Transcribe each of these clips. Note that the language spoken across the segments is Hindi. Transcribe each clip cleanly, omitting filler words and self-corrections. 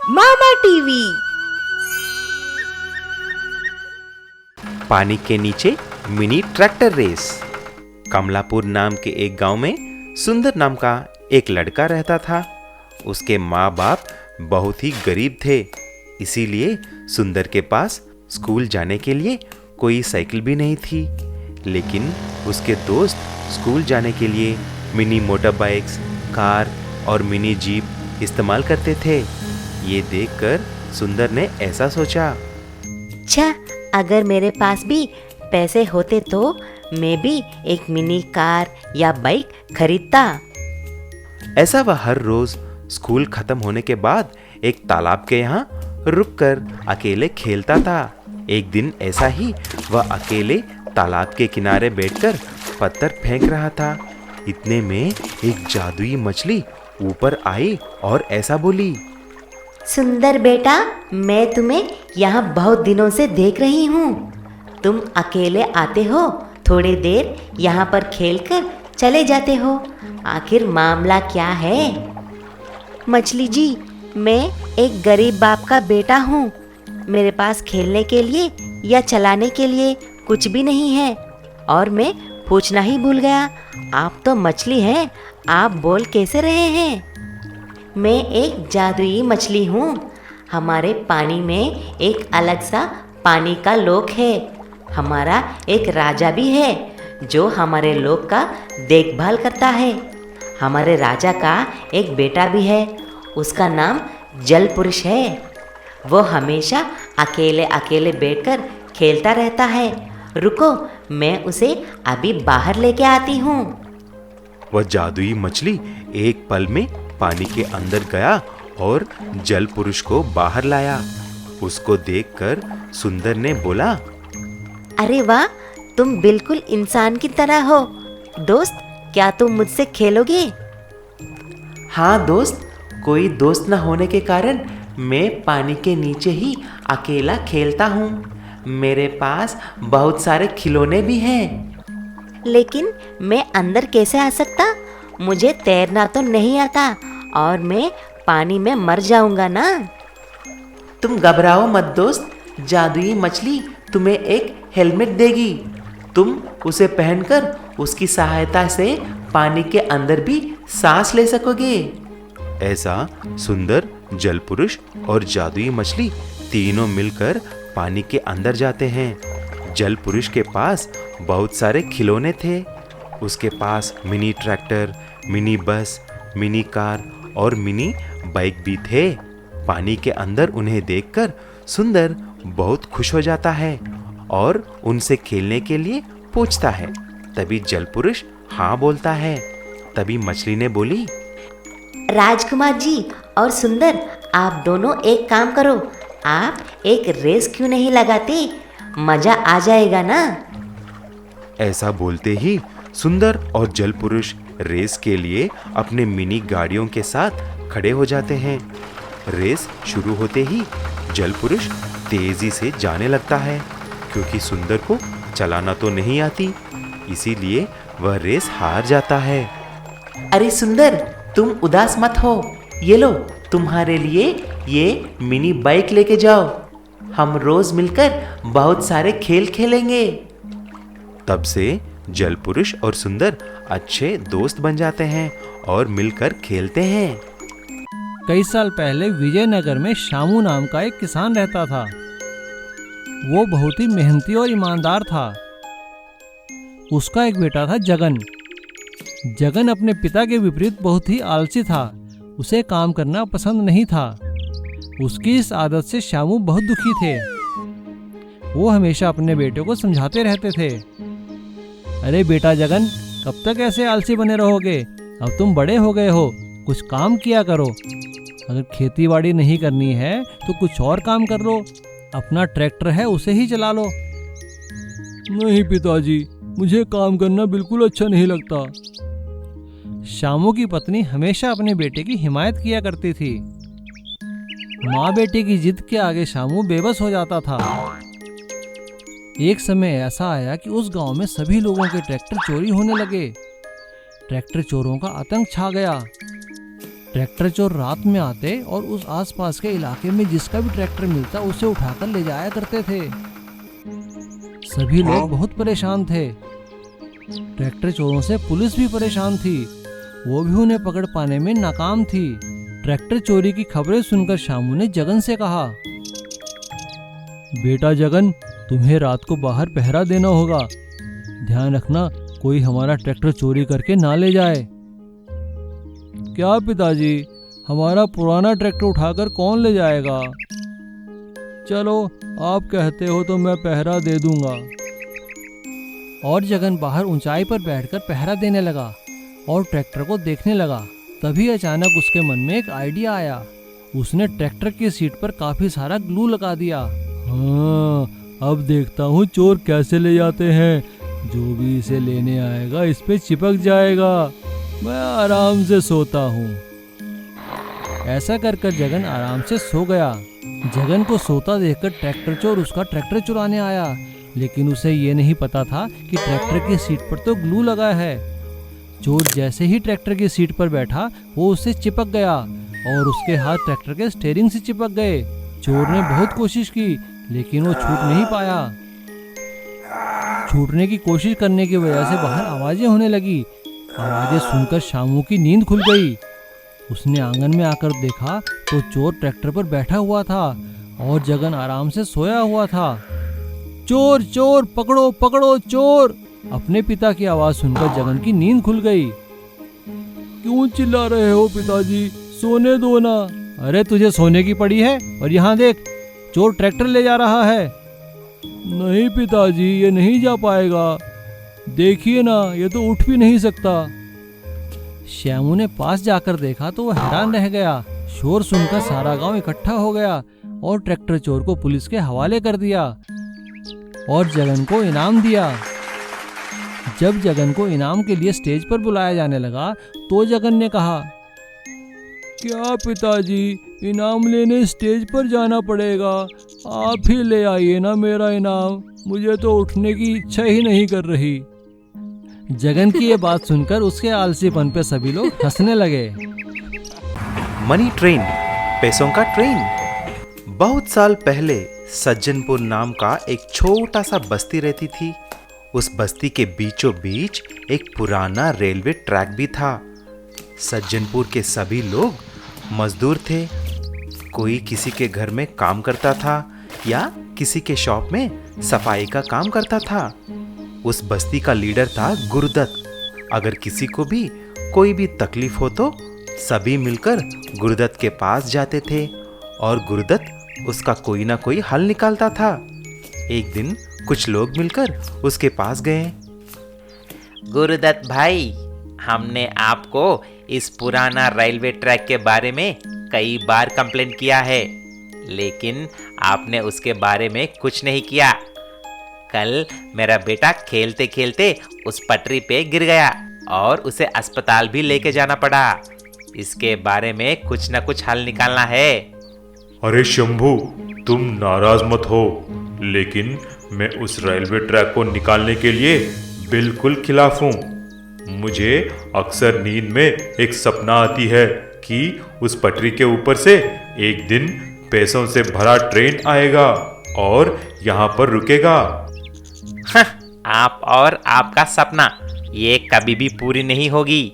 मामा टीवी। पानी के नीचे मिनी ट्रैक्टर रेस। कमलापुर नाम के एक गांव में सुंदर नाम का एक लड़का रहता था। उसके माँ बाप बहुत ही गरीब थे, इसीलिए सुंदर के पास स्कूल जाने के लिए कोई साइकिल भी नहीं थी। लेकिन उसके दोस्त स्कूल जाने के लिए मिनी मोटर बाइक्स, कार और मिनी जीप इस्तेमाल करते थे। ये देखकर सुंदर ने ऐसा सोचा, अच्छा, अगर मेरे पास भी पैसे होते तो मैं भी एक मिनी कार या बाइक खरीदता। ऐसा वह हर रोज स्कूल खत्म होने के बाद एक तालाब के यहाँ रुककर अकेले खेलता था। एक दिन ऐसा ही वह अकेले तालाब के किनारे बैठकर पत्थर फेंक रहा था। इतने में एक जादुई मछली ऊपर आई और ऐसा बोली, सुंदर बेटा, मैं तुम्हें यहाँ बहुत दिनों से देख रही हूँ। तुम अकेले आते हो, थोड़ी देर यहाँ पर खेलकर चले जाते हो। आखिर मामला क्या है? मछली जी, मैं एक गरीब बाप का बेटा हूँ। मेरे पास खेलने के लिए या चलाने के लिए कुछ भी नहीं है और मैं पूछना ही भूल गया, आप तो मछली हैं, आप बोल कैसे रहे हैं? मैं एक जादुई मछली हूँ। हमारे पानी में एक अलग सा पानी का लोक है। हमारा एक राजा भी है जो हमारे लोक का देखभाल करता है। हमारे राजा का एक बेटा भी है, उसका नाम जल पुरुष है। वो हमेशा अकेले अकेले बैठकर खेलता रहता है। रुको, मैं उसे अभी बाहर लेके आती हूँ। वह जादुई मछली एक पल में पानी के अंदर गया और जल पुरुष को बाहर लाया। उसको देखकर सुंदर ने बोला, अरे वाह, तुम बिल्कुल इंसान की तरह हो। दोस्त, क्या तुम मुझसे खेलोगे? हाँ दोस्त, कोई दोस्त न होने के कारण मैं पानी के नीचे ही अकेला खेलता हूँ। मेरे पास बहुत सारे खिलौने भी हैं। लेकिन मैं अंदर कैसे आ सकता? मुझे तैरना तो नहीं आता और मैं पानी में मर जाऊंगा ना। तुम घबराओ मत दोस्त, जादुई मछली तुम्हें एक हेलमेट देगी। तुम उसे पहनकर उसकी सहायता से पानी के अंदर भी सांस ले सकोगे। ऐसा सुंदर, जल पुरुष और जादुई मछली तीनों मिलकर पानी के अंदर जाते हैं। जल पुरुष के पास बहुत सारे खिलौने थे। उसके पास mini tractor, mini bus, mini car और मिनी बाइक भी थे। पानी के अंदर उन्हें देखकर सुंदर बहुत खुश हो जाता है और उनसे खेलने के लिए पूछता है। तभी जल पुरुष हाँ बोलता है। तभी मछली ने बोली, राजकुमार जी और सुंदर, आप दोनों एक काम करो, आप एक रेस क्यों नहीं लगाते? मजा आ जाएगा ना। ऐसा बोलते ही सुंदर और जल पुरुष रेस के लिए अपने मिनी गाड़ियों के साथ खड़े हो जाते हैं। रेस शुरू होते ही जल पुरुष तेजी से जाने लगता है, क्योंकि सुंदर को चलाना तो नहीं आती, इसीलिए वह रेस हार जाता है। अरे सुंदर, तुम उदास मत हो। ये लो, तुम्हारे लिए ये मिनी बाइक लेके जाओ। हम रोज मिलकर बहुत सारे खेल खेलेंगे। तब से जल पुरुष और सुंदर अच्छे दोस्त बन जाते हैं और मिलकर खेलते हैं। कई साल पहले विजयनगर में शामू नाम का एक किसान रहता था। वो बहुत ही मेहनती और ईमानदार था। उसका एक बेटा था जगन। जगन अपने पिता के विपरीत बहुत ही आलसी था। उसे काम करना पसंद नहीं था। उसकी इस आदत से शामू बहुत दुखी थे। वो हमेशा अपने बेटे को समझाते रहते थे, अरे बेटा जगन, कब तक ऐसे आलसी बने रहोगे? अब तुम बड़े हो गए हो, कुछ काम किया करो। अगर खेती बाड़ी नहीं करनी है तो कुछ और काम कर लो। अपना ट्रैक्टर है, उसे ही चला लो। नहीं पिताजी, मुझे काम करना बिल्कुल अच्छा नहीं लगता। शामू की पत्नी हमेशा अपने बेटे की हिमायत किया करती थी। माँ बेटे की जिद के आगे शामू बेबस हो जाता था। एक समय ऐसा आया कि उस गांव में सभी लोगों के ट्रैक्टर चोरी होने लगे। ट्रैक्टर चोरों का आतंक छा गया। ट्रैक्टर चोर रात में आते और उस आसपास के इलाके में जिसका भी ट्रैक्टर मिलता उसे उठाकर ले जाया करते थे। सभी लोग बहुत परेशान थे। ट्रैक्टर चोरों से पुलिस भी परेशान थी, वो भी उन्हें पकड़ पाने में नाकाम थी। ट्रैक्टर चोरी की खबरें सुनकर शामू ने जगन से कहा, बेटा जगन, तुम्हें रात को बाहर पहरा देना होगा। ध्यान रखना कोई हमारा ट्रैक्टर चोरी करके ना ले जाए। क्या पिताजी, हमारा पुराना ट्रैक्टर उठाकर कौन ले जाएगा? चलो आप कहते हो तो मैं पहरा दे दूंगा। और जगन बाहर ऊंचाई पर बैठकर पहरा देने लगा और ट्रैक्टर को देखने लगा। तभी अचानक उसके मन में एक आइडिया आया। उसने ट्रैक्टर की सीट पर काफी सारा ग्लू लगा दिया। हाँ, अब देखता हूँ चोर कैसे ले जाते हैं। जो भी इसे लेने आएगा इस पे चिपक जाएगा। मैं आराम से सोता हूँ। ऐसा कर कर जगन आराम से सो गया। जगन को सोता देखकर ट्रैक्टर चोर उसका ट्रैक्टर चुराने आया, लेकिन उसे ये नहीं पता था कि ट्रैक्टर की सीट पर तो ग्लू लगा है। चोर जैसे ही ट्रैक्टर की सीट पर बैठा वो उससे चिपक गया और उसके हाथ ट्रैक्टर के स्टीयरिंग से चिपक गए। चोर ने बहुत कोशिश की लेकिन वो छूट नहीं पाया। छूटने की कोशिश करने की वजह से बाहर आवाजें होने लगी। आवाजें सुनकर शामू की नींद खुल गई। उसने आंगन में आकर देखा तो चोर ट्रैक्टर पर बैठा हुआ था और जगन आराम से सोया हुआ था। चोर चोर, पकड़ो पकड़ो चोर! अपने पिता की आवाज सुनकर जगन की नींद खुल गई। क्यों चिल्ला रहे हो पिताजी, सोने दो ना। अरे तुझे सोने की पड़ी है और यहाँ देख, चोर ट्रैक्टर ले जा रहा है। नहीं पिताजी, ये नहीं जा पाएगा। देखिए ना, ये तो उठ भी नहीं सकता। श्यामू ने पास जाकर देखा तो वह हैरान रह गया। शोर सुनकर सारा गांव इकट्ठा हो गया और ट्रैक्टर चोर को पुलिस के हवाले कर दिया और जगन को इनाम दिया। जब जगन को इनाम के लिए स्टेज पर बुलाया जाने लगा तो जगन ने कहा, क्या पिताजी, इनाम लेने स्टेज पर जाना पड़ेगा? आप ही ले आइए ना मेरा इनाम, मुझे तो उठने की इच्छा ही नहीं कर रही। जगन की ये बात सुनकर उसके आलसीपन पे सभी लोग हंसने लगे। मनी ट्रेन, पैसों का ट्रेन। बहुत साल पहले सज्जनपुर नाम का एक छोटा सा बस्ती रहती थी। उस बस्ती के बीचों बीच एक पुराना रेलवे ट्रैक भी था। सज्जनपुर के सभी लोग मजदूर थे। कोई किसी के घर में काम करता था या किसी के शॉप में सफाई का काम करता था। उस बस्ती का लीडर था गुरुदत्त। अगर किसी को भी कोई भी तकलीफ हो तो सभी मिलकर गुरुदत्त के पास जाते थे और गुरुदत्त उसका कोई ना कोई हल निकालता था। एक दिन कुछ लोग मिलकर उसके पास गए। गुरुदत्त भाई, हमने आपको इस पुराना रेलवे ट्रैक के बारे में कई बार कंप्लेंट किया है, लेकिन आपने उसके बारे में कुछ नहीं किया। कल मेरा बेटा खेलते खेलते उस पटरी पे गिर गया और उसे अस्पताल भी लेके जाना पड़ा। इसके बारे में कुछ ना कुछ हल निकालना है। अरे शंभू, तुम नाराज मत हो, लेकिन मैं उस रेलवे ट्रैक को निकालने के लिए बिल्कुल खिलाफ हूँ। मुझे अक्सर नींद में एक सपना आती है कि उस पटरी के ऊपर से एक दिन पैसों से भरा ट्रेन आएगा और यहाँ पर रुकेगा। आप और आपका सपना, ये कभी भी पूरी नहीं होगी।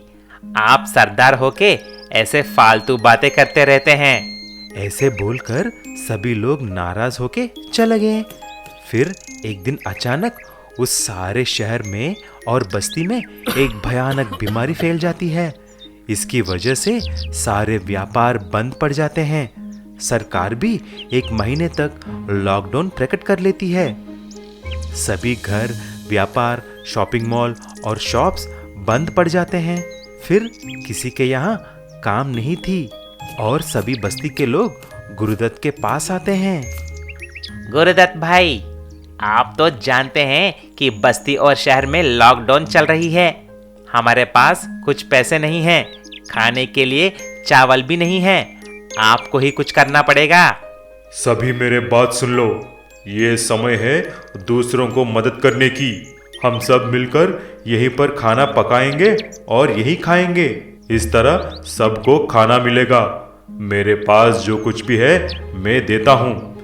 आप सरदार होके ऐसे फालतू बातें करते रहते हैं। ऐसे बोलकर सभी लोग नाराज होके चले गए। फिर एक दिन अचानक उस सारे शहर में और बस्ती में एक भयानक बीमारी फैल जाती है। इसकी वजह से सारे व्यापार बंद पड़ जाते हैं। सरकार भी 1 महीने तक लॉकडाउन प्रकट कर लेती है। सभी घर, व्यापार, शॉपिंग मॉल और शॉप्स बंद पड़ जाते हैं। फिर किसी के यहाँ काम नहीं थी और सभी बस्ती के लोग गुरुदत्त के पास आते हैं। गुरुदत्त भाई, आप तो जानते हैं कि बस्ती और शहर में लॉकडाउन चल रही है। हमारे पास कुछ पैसे नहीं हैं, खाने के लिए चावल भी नहीं है। आपको ही कुछ करना पड़ेगा। सभी मेरे बात सुन लो, ये समय है दूसरों को मदद करने की। हम सब मिलकर यहीं पर खाना पकाएंगे और यही खाएंगे। इस तरह सबको खाना मिलेगा। मेरे पास जो कुछ भी है मैं देता हूँ।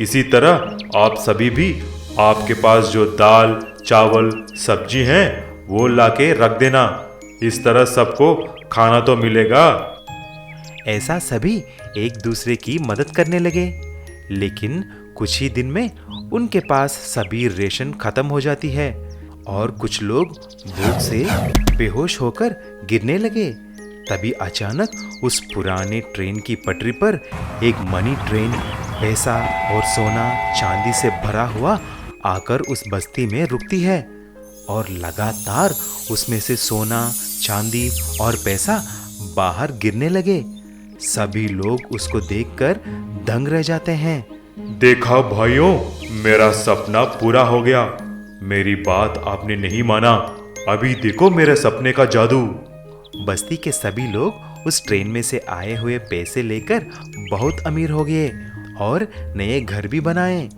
इसी तरह आप सभी भी आपके पास जो दाल, चावल, सब्जी हैं वो लाके रख देना। इस तरह सबको खाना तो मिलेगा। ऐसा सभी एक दूसरे की मदद करने लगे। लेकिन कुछ ही दिन में उनके पास सभी रेशन खत्म हो जाती है और कुछ लोग भूख से बेहोश होकर गिरने लगे। तभी अचानक उस पुराने ट्रेन की पटरी पर एक मनी ट्रेन पैसा और सोना चांदी से भरा हुआ आकर उस बस्ती में रुकती है और लगातार उसमें से सोना, चांदी और पैसा बाहर गिरने लगे। सभी लोग उसको देखकर दंग रह जाते हैं। देखा भाइयों, मेरा सपना पूरा हो गया। मेरी बात आपने नहीं माना। अभी देखो मेरे सपने का जादू। बस्ती के सभी लोग उस ट्रेन में से आए हुए पैसे लेकर बहुत अमीर हो गए और नए घर भी बनाए